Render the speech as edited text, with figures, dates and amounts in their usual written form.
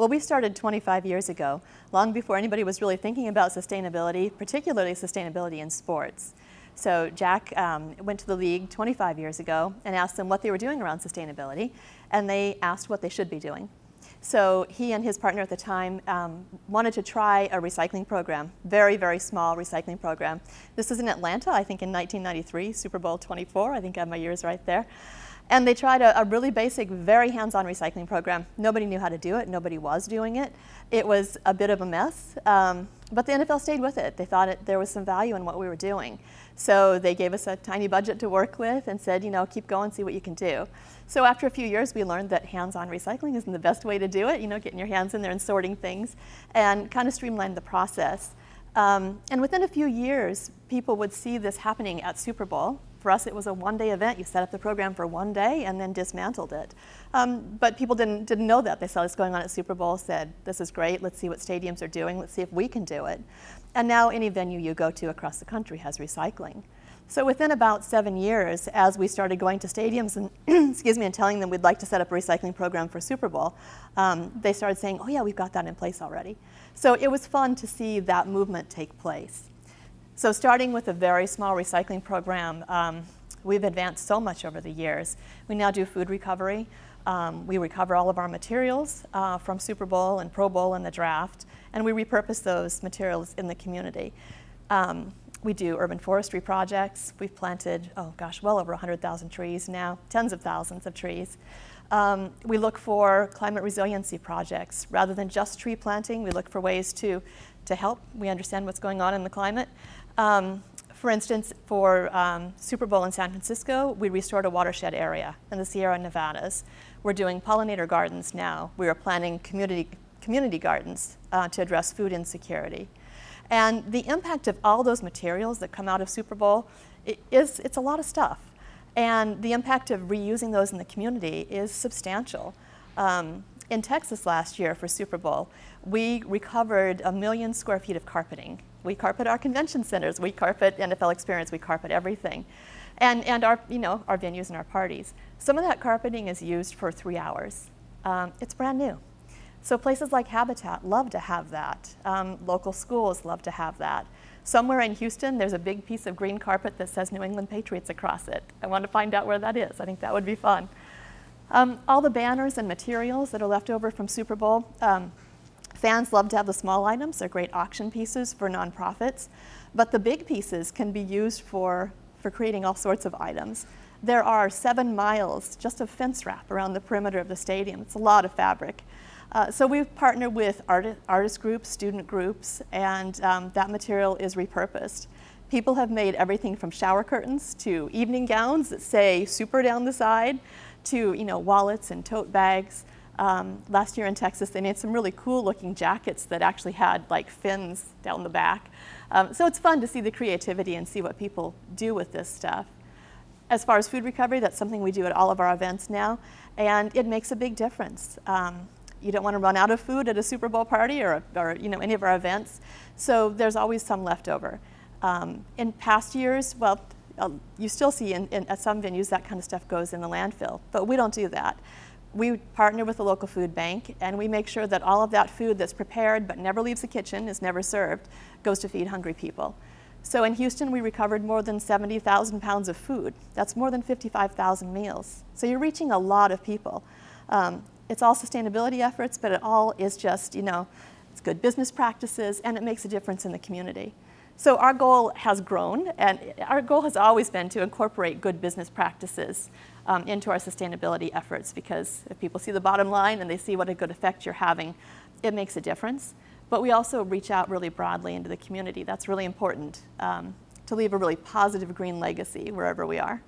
Well, we started 25 years ago, long before anybody was really thinking about sustainability, particularly sustainability in sports. So Jack went to the league 25 years ago and asked them what they were doing around sustainability, and they asked what they should be doing. So he and his partner at the time wanted to try a recycling program, very, very small recycling program. This was in Atlanta, I think in 1993, Super Bowl 24, I think I have my years right there. And they tried a really basic, very hands-on recycling program. Nobody knew how to do it. Nobody was doing it. It was a bit of a mess, but the NFL stayed with it. They thought there was some value in what we were doing. So they gave us a tiny budget to work with and said, you know, keep going, see what you can do. So after a few years, we learned that hands-on recycling isn't the best way to do it, you know, getting your hands in there and sorting things, and kind of streamlined the process. And within a few years, people would see this happening at Super Bowl. For us, it was a one-day event. You set up the program for one day and then dismantled it. But people didn't know that. They saw this going on at Super Bowl, said, this is great, let's see what stadiums are doing, let's see if we can do it. And now any venue you go to across the country has recycling. So within about 7 years, as we started going to stadiums and, excuse me, and telling them we'd like to set up a recycling program for Super Bowl, they started saying, oh yeah, we've got that in place already. So it was fun to see that movement take place. So starting with a very small recycling program, we've advanced so much over the years. We now do food recovery. We recover all of our materials from Super Bowl and Pro Bowl and the draft, and we repurpose those materials in the community. We do urban forestry projects. We've planted, oh gosh, well over 100,000 trees now, tens of thousands of trees. We look for climate resiliency projects. Rather than just tree planting, we look for ways to help. We understand what's going on in the climate. For instance, for Super Bowl in San Francisco, we restored a watershed area in the Sierra Nevadas. We're doing pollinator gardens now. We are planning community gardens to address food insecurity. And the impact of all those materials that come out of Super Bowl, it's a lot of stuff. And the impact of reusing those in the community is substantial. In Texas last year for Super Bowl, we recovered 1 million square feet of carpeting. We carpet our convention centers, we carpet NFL Experience, we carpet everything. And our, you know, our venues and our parties. Some of that carpeting is used for 3 hours. It's brand new. So places like Habitat love to have that. Local schools love to have that. Somewhere in Houston, there's a big piece of green carpet that says New England Patriots across it. I want to find out where that is. I think that would be fun. All the banners and materials that are left over from Super Bowl, fans love to have the small items. They're great auction pieces for nonprofits. But the big pieces can be used for creating all sorts of items. There are 7 miles just of fence wrap around the perimeter of the stadium. It's a lot of fabric. So we've partnered with artist groups, student groups, and that material is repurposed. People have made everything from shower curtains to evening gowns that say Super down the side, to wallets and tote bags. Last year in Texas, they made some really cool looking jackets that actually had like fins down the back. So it's fun to see the creativity and see what people do with this stuff. As far as food recovery, that's something we do at all of our events now, and it makes a big difference. You don't want to run out of food at a Super Bowl party or any of our events, so there's always some left over. In past years, well, you still see at some venues that kind of stuff goes in the landfill, but we don't do that. We partner with the local food bank, and we make sure that all of that food that's prepared but never leaves the kitchen, is never served, goes to feed hungry people. So in Houston, we recovered more than 70,000 pounds of food. That's more than 55,000 meals. So you're reaching a lot of people. It's all sustainability efforts, but it all is just, it's good business practices, and it makes a difference in the community. So our goal has grown, and our goal has always been to incorporate good business practices into our sustainability efforts, because if people see the bottom line and they see what a good effect you're having, it makes a difference. But we also reach out really broadly into the community. That's really important, to leave a really positive green legacy wherever we are.